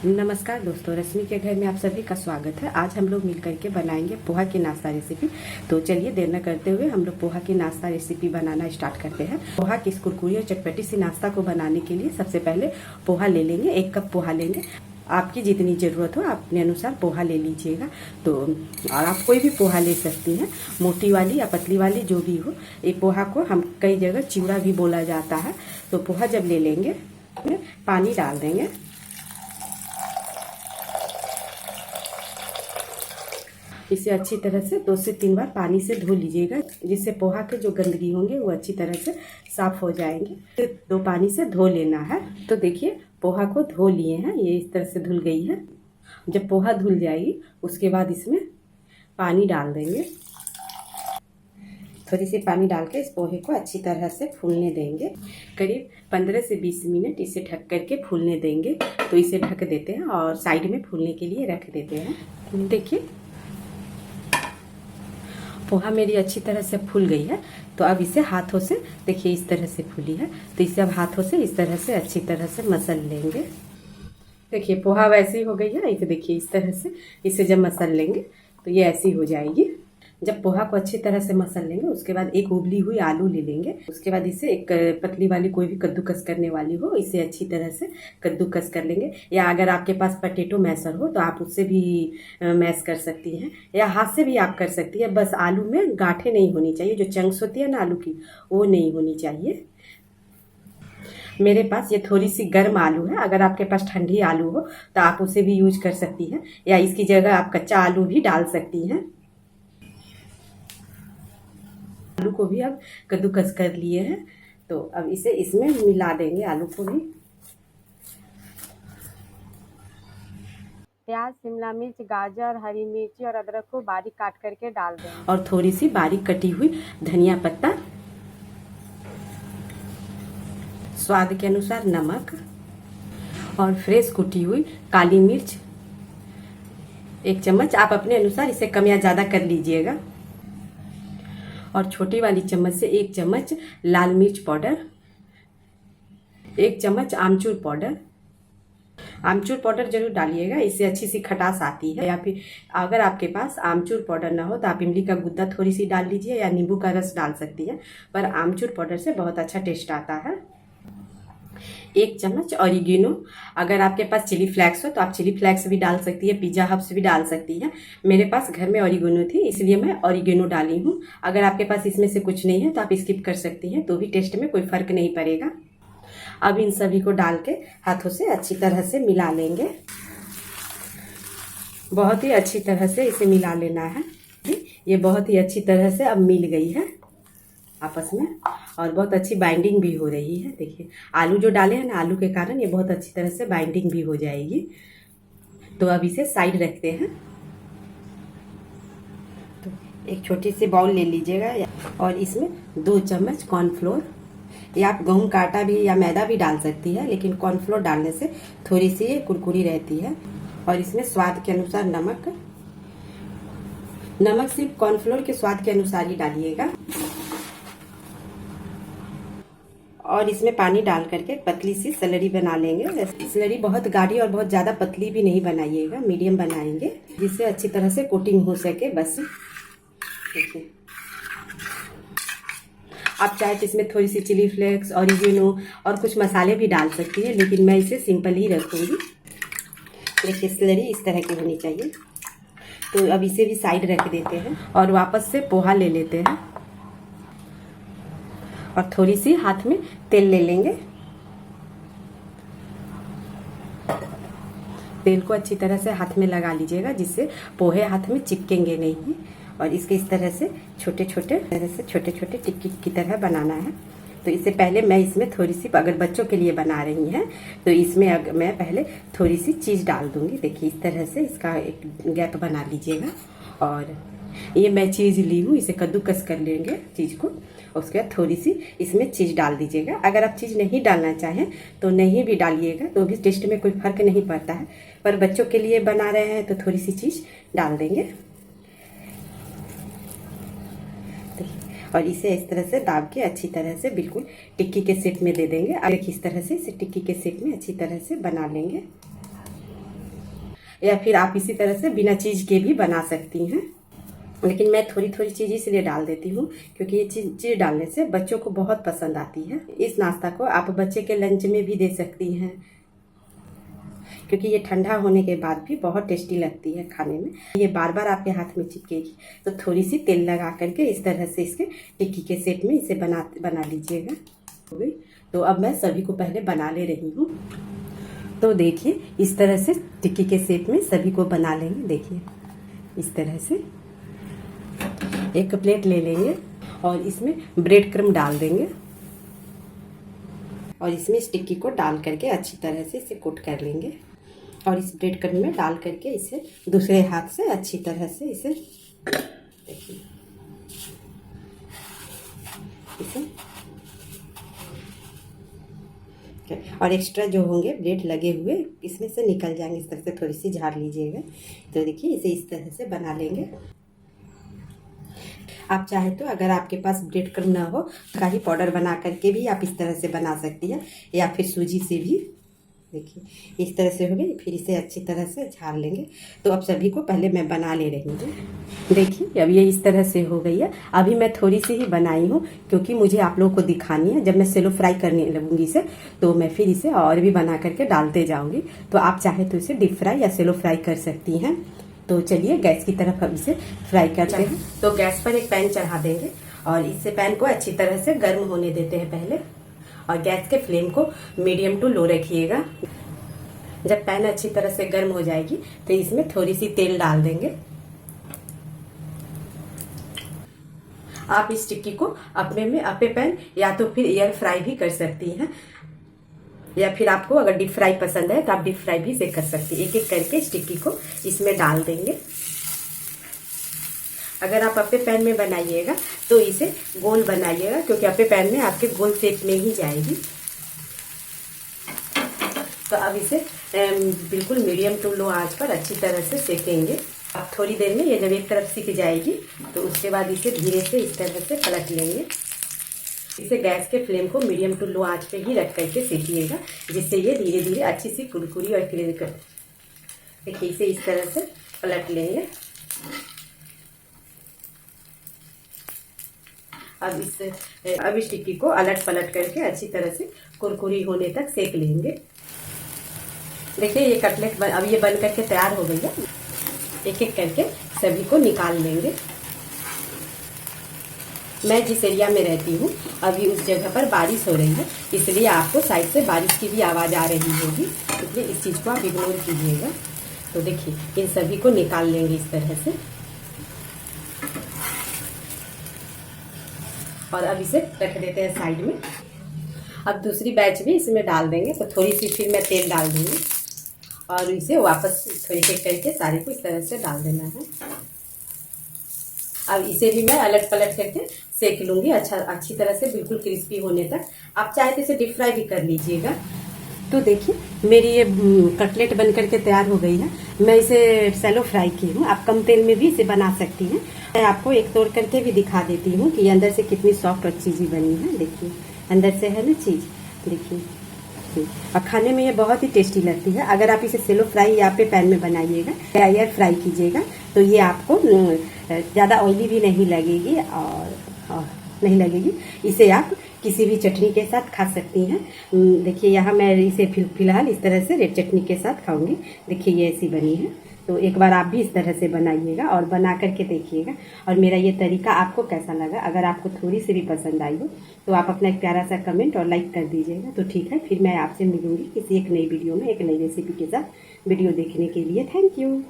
नमस्कार दोस्तों, रश्मि के घर में आप सभी का स्वागत है। आज हम लोग मिलकर के बनाएंगे पोहा की नाश्ता रेसिपी। तो चलिए देर न करते हुए हम लोग पोहा की नाश्ता रेसिपी बनाना स्टार्ट करते हैं। पोहा की इस कुरकुरी और चटपटी सी नाश्ता को बनाने के लिए सबसे पहले पोहा ले लेंगे। 1 कप पोहा लेंगे। आपकी जितनी ज़रूरत हो आप अपने अनुसार पोहा ले लीजिएगा। तो और आप कोई भी पोहा ले सकती हैं, मोटी वाली या पतली वाली जो भी हो। ये पोहा को हम कई जगह चिवड़ा भी बोला जाता है। तो पोहा जब ले लेंगे पानी डाल देंगे। इसे अच्छी तरह से 2 से 3 बार पानी से धो लीजिएगा, जिससे पोहा के जो गंदगी होंगे वो अच्छी तरह से साफ हो जाएंगे। फिर 2 पानी से धो लेना है। तो देखिए पोहा को धो लिए हैं, ये इस तरह से धुल गई है। जब पोहा धुल जाएगी उसके बाद इसमें पानी डाल देंगे। थोड़ी सी पानी डाल के इस पोहे को अच्छी तरह से फूलने देंगे। करीब 15 से 20 मिनट इसे ढक करके फूलने देंगे। तो इसे ढक देते हैं और साइड में फूलने के लिए रख देते हैं। देखिए पोहा मेरी अच्छी तरह से फूल गई है। तो अब इसे हाथों से, देखिए इस तरह से फूली है, तो इसे अब हाथों से इस तरह से अच्छी तरह से मसल लेंगे। देखिए पोहा वैसी हो गई है। इसे देखिए इस तरह से इसे जब मसल लेंगे तो ये ऐसी हो जाएगी। जब पोहा को अच्छी तरह से मसल लेंगे उसके बाद एक उबली हुई आलू ले लेंगे। उसके बाद इसे एक पतली वाली कोई भी कद्दूकस करने वाली हो, इसे अच्छी तरह से कद्दूकस कर लेंगे। या अगर आपके पास पोटैटो मैशर हो तो आप उससे भी मैश कर सकती हैं, या हाथ से भी आप कर सकती हैं। बस आलू में गांठें नहीं होनी चाहिए, जो चंक्स होती है ना आलू की, वो नहीं होनी चाहिए। मेरे पास ये थोड़ी सी गर्म आलू है। अगर आपके पास ठंडी आलू हो तो आप उसे भी यूज कर सकती हैं, या इसकी जगह आप कच्चा आलू भी डाल सकती हैं। आलू को भी अब कद्दूकस कर लिए हैं। तो अब इसे इसमें मिला देंगे, आलू को भी। प्याज, शिमला मिर्च, गाजर, हरी मिर्ची और अदरक को बारीक काट करके डाल देंगे। और थोड़ी सी बारीक कटी हुई धनिया पत्ता, स्वाद के अनुसार नमक और फ्रेश कुटी हुई काली मिर्च 1 चम्मच। आप अपने अनुसार इसे कम या ज़्यादा कर लीजिएगा। और छोटी वाली चम्मच से 1 चम्मच लाल मिर्च पाउडर, 1 चम्मच आमचूर पाउडर। आमचूर पाउडर जरूर डालिएगा, इससे अच्छी सी खटास आती है। या फिर अगर आपके पास आमचूर पाउडर ना हो तो आप इमली का गुद्दा थोड़ी सी डाल लीजिए, या नींबू का रस डाल सकती है। पर आमचूर पाउडर से बहुत अच्छा टेस्ट आता है। 1 चम्मच ऑरिगेनो। अगर आपके पास चिली फ्लेक्स हो तो आप चिली फ्लेक्स भी डाल सकती है, पिज्जा हब्स भी डाल सकती है। मेरे पास घर में ऑरिगेनो थी इसलिए मैं ऑरिगेनो डाली हूँ। अगर आपके पास इसमें से कुछ नहीं है तो आप स्किप कर सकती हैं, तो भी टेस्ट में कोई फर्क नहीं पड़ेगा। अब इन सभी को डाल के हाथों से अच्छी तरह से मिला लेंगे। बहुत ही अच्छी तरह से इसे मिला लेना है। ये बहुत ही अच्छी तरह से अब मिल गई है आपस में, और बहुत अच्छी बाइंडिंग भी हो रही है। देखिए आलू जो डाले हैं ना, आलू के कारण ये बहुत अच्छी तरह से बाइंडिंग भी हो जाएगी। तो अब इसे साइड रखते हैं। तो एक छोटी सी बाउल ले लीजिएगा और इसमें 2 चम्मच कॉर्नफ्लोर, या आप गेहूं का आटा भी या मैदा भी डाल सकती है, लेकिन कॉर्नफ्लोर डालने से थोड़ी सी ये कुरकुरी रहती है। और इसमें स्वाद के अनुसार नमक। नमक सिर्फ कॉर्नफ्लोर के स्वाद के अनुसार ही डालिएगा। और इसमें पानी डाल करके पतली सी स्लरी बना लेंगे। स्लरी बहुत गाढ़ी और बहुत ज़्यादा पतली भी नहीं बनाइएगा, मीडियम बनाएंगे, जिससे अच्छी तरह से कोटिंग हो सके। बस देखिए आप चाहे तो इसमें थोड़ी सी चिली फ्लेक्स, ऑरिगेनो और कुछ मसाले भी डाल सकती है, लेकिन मैं इसे सिंपल ही रखूँगी। देखिए स्लरी इस तरह की होनी चाहिए। तो अब इसे भी साइड रख देते हैं और वापस से पोहा ले लेते हैं। और थोड़ी सी हाथ में तेल ले लेंगे। तेल को अच्छी तरह से हाथ में लगा लीजिएगा, जिससे पोहे हाथ में चिपकेंगे नहीं। और इसके इस तरह से छोटे छोटे टिक्की की तरह बनाना है। तो इससे पहले मैं इसमें थोड़ी सी, अगर बच्चों के लिए बना रही हैं तो इसमें मैं पहले थोड़ी सी चीज़ डाल दूंगी। देखिए इस तरह से इसका एक गैप बना लीजिएगा। और ये मैं चीज़ ली हूँ, इसे कद्दूकस कर लेंगे चीज़ को। उसके बाद थोड़ी सी इसमें चीज़ डाल दीजिएगा। अगर आप चीज़ नहीं डालना चाहें तो नहीं भी डालिएगा, तो भी टेस्ट में कोई फर्क नहीं पड़ता है। पर बच्चों के लिए बना रहे हैं तो थोड़ी सी चीज़ डाल देंगे। और इसे इस तरह से दाब के अच्छी तरह से बिल्कुल टिक्की के शेप में दे देंगे। अब इस तरह से इसे टिक्की के शेप में अच्छी तरह से बना लेंगे। या फिर आप इसी तरह से बिना चीज़ के भी बना सकती हैं। लेकिन मैं थोड़ी थोड़ी चीज़ इसलिए डाल देती हूँ क्योंकि ये चीज़ डालने से बच्चों को बहुत पसंद आती है। इस नाश्ता को आप बच्चे के लंच में भी दे सकती हैं क्योंकि ये ठंडा होने के बाद भी बहुत टेस्टी लगती है खाने में। ये बार बार आपके हाथ में चिपकेगी, तो थोड़ी सी तेल लगा करके इस तरह से इसके टिक्की के शेप में इसे बना लीजिएगा। हो गई। तो अब मैं सभी को पहले बना ले रही हूँ। तो देखिए इस तरह से टिक्की के शेप में सभी को बना लेंगे। देखिए इस तरह से एक प्लेट ले लेंगे और इसमें ब्रेड क्रम्ब डाल देंगे और इसमें इस टिक्की को डाल करके अच्छी तरह से इसे कोट कर लेंगे और इस ब्रेड क्रम्ब में डाल करके इसे दूसरे हाथ से अच्छी तरह से इसे देखिए और एक्स्ट्रा जो होंगे ब्रेड लगे हुए इसमें से निकल जाएंगे। इस तरह से थोड़ी सी झाड़ लीजिएगा। तो देखिए इसे इस तरह से बना लेंगे। आप चाहे तो अगर आपके पास ब्रेड क्रम्ब ना हो तो कहीं पाउडर बना करके भी आप इस तरह से बना सकती हैं या फिर सूजी से भी। देखिए इस तरह से हो गई। फिर इसे अच्छी तरह से झाड़ लेंगे। तो अब सभी को पहले मैं बना ले रही हूँ। देखिए अब ये इस तरह से हो गई है। अभी मैं थोड़ी सी ही बनाई हूँ क्योंकि मुझे आप लोगों को दिखानी है। जब मैं सेलो फ्राई करने लगूंगी इसे तो मैं फिर इसे और भी बना करके डालते जाऊंगी। तो आप चाहे तो इसे डीप फ्राई या सेलो फ्राई कर सकती हैं। तो चलिए गैस की तरफ हम इसे फ्राई करते हैं। तो गैस पर एक पैन चढ़ा देंगे और इससे पैन को अच्छी तरह से गर्म होने देते हैं पहले। और गैस के फ्लेम को मीडियम टू लो रखिएगा। जब पैन अच्छी तरह से गर्म हो जाएगी तो इसमें थोड़ी सी तेल डाल देंगे। आप इस टिक्की को अपने पैन या तो फिर एयर फ्राई भी कर सकती हैं या फिर आपको अगर डीप फ्राई पसंद है तो आप डीप फ्राई भी इसे कर सकती हैं। एक एक करके इस टिक्की को इसमें डाल देंगे। अगर आप अपने पैन में बनाइएगा तो इसे गोल बनाइएगा क्योंकि अपने पैन में आपके गोल शेप में ही जाएगी। तो अब इसे बिल्कुल मीडियम टू लो आंच पर अच्छी तरह से सेकेंगे। अब थोड़ी देर में ये जब एक तरफ सिक जाएगी तो उसके बाद इसे धीरे से इस तरह से पलट लेंगे। इसे गैस के फ्लेम को मीडियम टू लो आंच पे ही रख करके सेकिएगा जिससे ये धीरे धीरे अच्छी सी कुरकुरी और क्लियर कर। देखिए इसे इस तरह से पलट लेंगे। अब इस टिक्की को अलट पलट करके अच्छी तरह से कुरकुरी होने तक सेक लेंगे। देखिए ये कटलेट अब ये बन करके तैयार हो गई है। एक एक करके सभी को निकाल लेंगे। मैं जिस एरिया में रहती हूँ अभी उस जगह पर बारिश हो रही है, इसलिए आपको साइड से बारिश की भी आवाज़ आ रही होगी, इसलिए इस चीज़ को आप इग्नोर कीजिएगा। तो देखिए इन सभी को निकाल लेंगे इस तरह से। और अब इसे रख देते हैं साइड में। अब दूसरी बैच भी इसमें डाल देंगे। तो थोड़ी सी फिर मैं तेल डाल दूंगी और इसे वापस थोड़ी सी करके सारे को इस तरह से डाल देना है। अब इसे भी मैं अलट पलट करके सेक लूंगी अच्छी तरह से बिल्कुल क्रिस्पी होने तक। आप चाहे तो इसे डीप फ्राई भी कर लीजिएगा। तो देखिए मेरी ये कटलेट बन करके तैयार हो गई है। मैं इसे सैलो फ्राई की हूँ। आप कम तेल में भी इसे बना सकती हैं। मैं आपको एक तोड़ करके भी दिखा देती हूँ कि अंदर से कितनी सॉफ्ट और चीज़ी बनी है। देखिए अंदर से है ना चीज़। देखिए और खाने में ये बहुत ही टेस्टी लगती है। अगर आप इसे सेलो फ्राई या पे पैन में बनाइएगा या एयर फ्राई कीजिएगा तो ये आपको ज़्यादा ऑयली भी नहीं लगेगी और नहीं लगेगी। इसे आप किसी भी चटनी के साथ खा सकती हैं। देखिए यहाँ मैं इसे फिलहाल इस तरह से रेड चटनी के साथ खाऊंगी। देखिए ये ऐसी बनी है। तो एक बार आप भी इस तरह से बनाइएगा और बना करके देखिएगा। और मेरा ये तरीका आपको कैसा लगा, अगर आपको थोड़ी सी भी पसंद आई हो तो आप अपना एक प्यारा सा कमेंट और लाइक कर दीजिएगा। तो ठीक है, फिर मैं आपसे मिलूंगी किसी एक नई वीडियो में एक नई रेसिपी के साथ। वीडियो देखने के लिए थैंक यू।